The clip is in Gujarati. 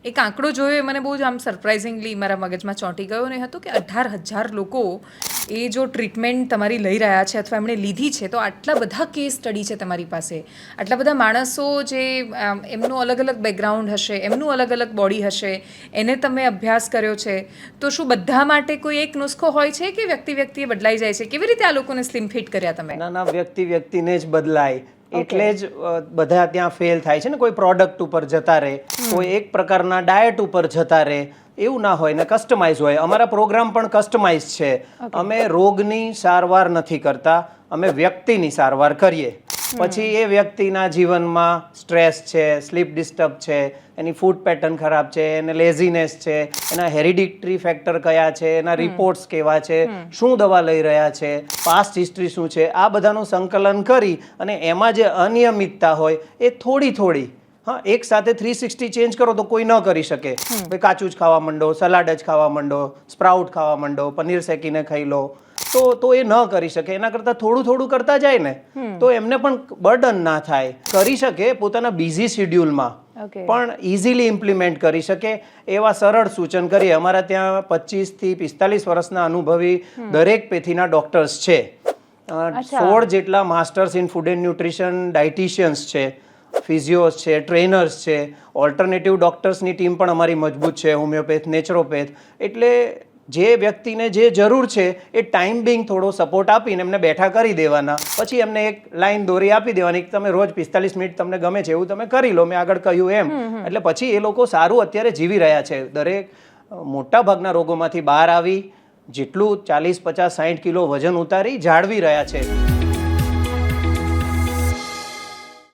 એક આંકડો જોયો એ મને બહુ જ આમ સરપ્રાઇઝિંગલી મારા મગજમાં ચોંટી ગયો ને હતું કે 18,000 લોકો એ જો ટ્રીટમેન્ટ તમારી લઈ રહ્યા છે અથવા એમણે લીધી છે તો આટલા બધા કેસ સ્ટડી છે તમારી પાસે, આટલા બધા માણસો જે એમનું અલગ અલગ બેકગ્રાઉન્ડ હશે, એમનું અલગ અલગ બોડી હશે, એને તમે અભ્યાસ કર્યો છે, તો શું બધા માટે કોઈ એક નુસ્ખો હોય છે કે વ્યક્તિએ બદલાઈ જાય છે? કેવી રીતે આ લોકોને સ્લિમ ફિટ કર્યા તમે? ના, વ્યક્તિને જ બદલાય એટલે જ બધા ત્યાં ફેલ થાય છે ને. કોઈ પ્રોડક્ટ ઉપર જતા રહે, કોઈ એક પ્રકારના ડાયટ ઉપર જતા રહે, એવું ના હોય ને. કસ્ટમાઇઝ હોય. અમારા પ્રોગ્રામ પણ કસ્ટમાઇઝ છે. અમે રોગની સારવાર નથી કરતા, અમે વ્યક્તિની સારવાર કરીએ. પછી એ વ્યક્તિના જીવનમાં સ્ટ્રેસ છે, સ્લીપ ડિસ્ટર્બ છે, એની ફૂડ પેટર્ન ખરાબ છે, એને લેઝીનેસ છે, એના હેરિડિટરી ફેક્ટર કયા છે, એના રિપોર્ટ્સ કેવા છે, શું દવા લઈ રહ્યા છે, પાસ્ટ હિસ્ટ્રી શું છે, આ બધાનું સંકલન કરી અને એમાં જે અનિયમિતતા હોય એ થોડી એક સાથે 360 ચેન્જ કરો તો કોઈ ન કરી શકે. ભાઈ કાચું જ ખાવા માંડો, સલાડ જ ખાવા માંડો, સ્પ્રાઉટ ખાવા માંડો, પનીર શેકીને ખાઈ લો, તો એ ન કરી શકે. એના કરતાં થોડું કરતા જાય ને તો એમને પણ બર્ડન ના થાય. કરી શકે પોતાના બિઝી શેડ્યુલમાં, પણ ઇઝીલી ઇમ્પ્લિમેન્ટ કરી શકે એવા સરળ સૂચન કરીએ. અમારા ત્યાં 25 થી 45 વર્ષના અનુભવી દરેક પેથીના ડોક્ટર્સ છે. 16 જેટલા masters in food and nutrition dietitians છે, ફિઝિયોસ છે, ટ્રેનર્સ છે, ઓલ્ટરનેટિવ ડોક્ટર્સની ટીમ પણ અમારી મજબૂત છે, હોમિયોપેથ, નેચરોપેથ. એટલે જે વ્યક્તિને જે જરૂર છે એ ટાઈમ બિંગ થોડો સપોર્ટ આપીને એમને બેઠા કરી દેવાના. પછી એમને એક લાઈન દોરી આપી દેવાની કે તમે રોજ 45 મિનિટ તમને ગમે છે એવું તમે કરી લો, મેં આગળ કહ્યું એમ. એટલે પછી એ લોકો સારું અત્યારે જીવી રહ્યા છે. દરેક મોટા ભાગના રોગોમાંથી બહાર આવી જેટલું 40, 50, 60 કિલો વજન ઉતારી જાળવી રહ્યા છે.